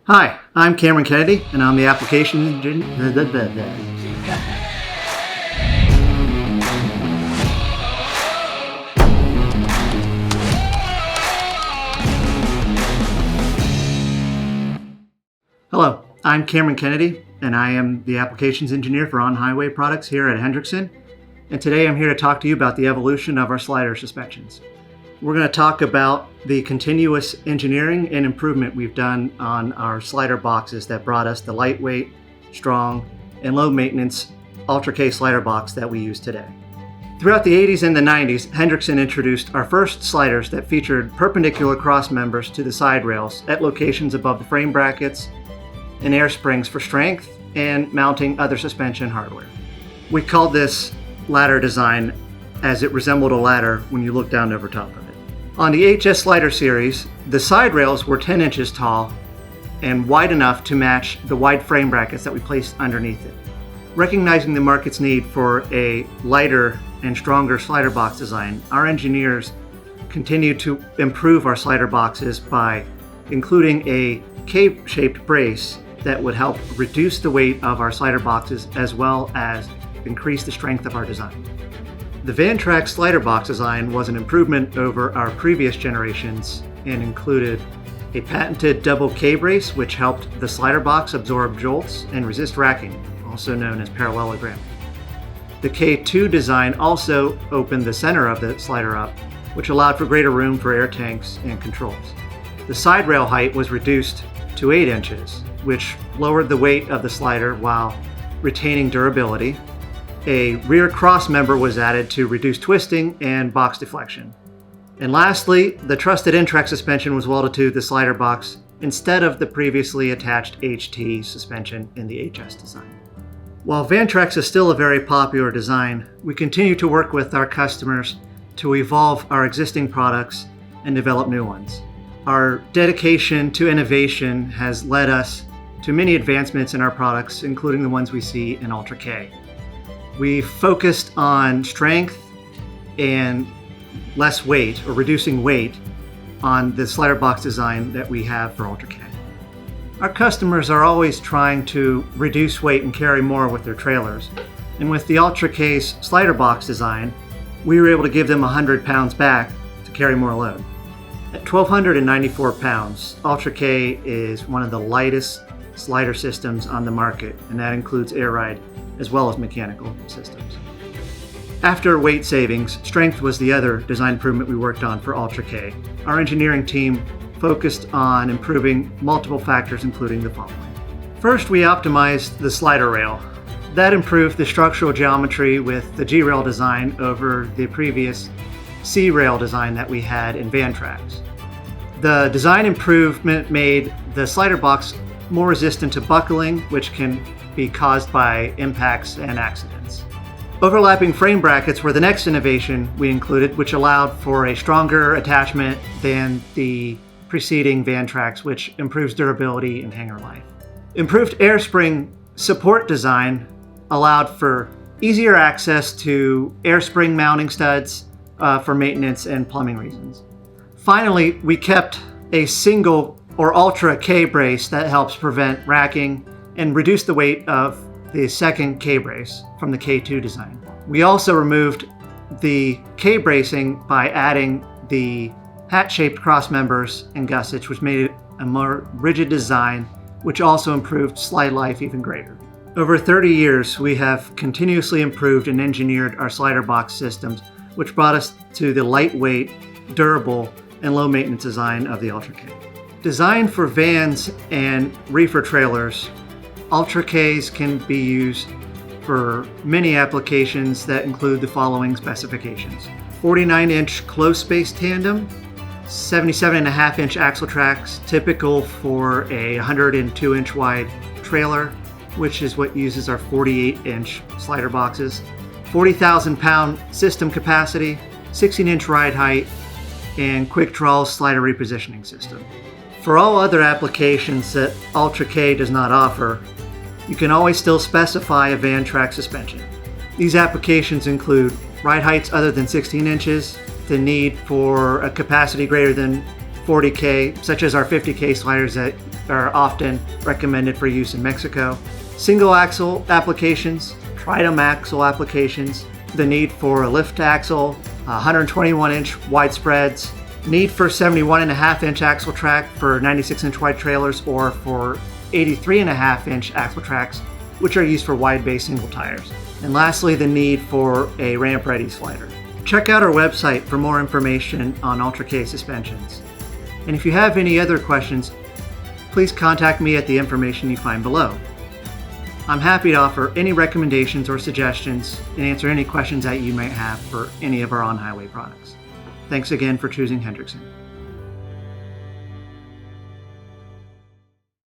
Hi, I'm Cameron Kennedy, and I'm the application engineer. Hello, I'm Cameron Kennedy, and I am the applications engineer for on-highway products here at Hendrickson. And today I'm here to talk to you about the evolution of our slider suspensions. We're going to talk about the continuous engineering and improvement we've done on our slider boxes that brought us the lightweight, strong, and low maintenance ULTRAA-K slider box that we use today. Throughout the 80s and the 90s, Hendrickson introduced our first sliders that featured perpendicular cross members to the side rails at locations above the frame brackets and air springs for strength and mounting other suspension hardware. We called this ladder design as it resembled a ladder when you look down over top of it. On the HS slider series, the side rails were 10 inches tall and wide enough to match the wide frame brackets that we placed underneath it. Recognizing the market's need for a lighter and stronger slider box design, our engineers continued to improve our slider boxes by including a K-shaped brace that would help reduce the weight of our slider boxes as well as increase the strength of our design. The Vantrax slider box design was an improvement over our previous generations and included a patented double K-brace which helped the slider box absorb jolts and resist racking, also known as parallelogram. The K2 design also opened the center of the slider up, which allowed for greater room for air tanks and controls. The side rail height was reduced to 8 inches, which lowered the weight of the slider while retaining durability. A rear cross member was added to reduce twisting and box deflection. And lastly, the trusted Vantrax suspension was welded to the slider box instead of the previously attached HT suspension in the HS design. While Vantrax is still a very popular design, we continue to work with our customers to evolve our existing products and develop new ones. Our dedication to innovation has led us to many advancements in our products, including the ones we see in ULTRAA-K. We focused on strength and less weight, or reducing weight, on the slider box design that we have for ULTRAA-K. Our customers are always trying to reduce weight and carry more with their trailers. And with the ULTRAA-K's slider box design, we were able to give them 100 pounds back to carry more load. At 1,294 pounds, ULTRAA-K is one of the lightest slider systems on the market, and that includes air ride as well as mechanical systems. After weight savings, strength was the other design improvement we worked on for ULTRAA-K. Our engineering team focused on improving multiple factors, including the following. First, we optimized the slider rail. That improved the structural geometry with the G-rail design over the previous C-rail design that we had in Vantrax. The design improvement made the slider box more resistant to buckling, which can be caused by impacts and accidents. Overlapping frame brackets were the next innovation we included, which allowed for a stronger attachment than the preceding Vantrax, which improves durability and hanger life. Improved air spring support design allowed for easier access to air spring mounting studs for maintenance and plumbing reasons. Finally, we kept a single or ULTRAA-K brace that helps prevent racking and reduce the weight of the second K-brace from the K2 design. We also removed the K-bracing by adding the hat-shaped cross members and gussets, which made it a more rigid design, which also improved slide life even greater. Over 30 years, we have continuously improved and engineered our slider box systems, which brought us to the lightweight, durable, and low-maintenance design of the ULTRAA-K. Designed for vans and reefer trailers, ULTRAA-Ks can be used for many applications that include the following specifications. 49-inch closed space tandem, 77.5-inch axle tracks, typical for a 102-inch wide trailer, which is what uses our 48-inch slider boxes. 40,000-pound system capacity, 16-inch ride height, and quick draw slider repositioning system. For all other applications that ULTRAA-K does not offer, you can always still specify a Vantrax suspension. These applications include ride heights other than 16 inches, the need for a capacity greater than 40K, such as our 50K sliders that are often recommended for use in Mexico. Single axle applications, tridem axle applications, the need for a lift axle, 121-inch wide spreads, need for 71.5-inch axle track for 96-inch wide trailers or for 83.5-inch axle tracks, which are used for wide base single tires. And lastly, the need for a ramp-ready slider. Check out our website for more information on ULTRAA-K suspensions. And if you have any other questions, please contact me at the information you find below. I'm happy to offer any recommendations or suggestions and answer any questions that you might have for any of our on-highway products. Thanks again for choosing Hendrickson.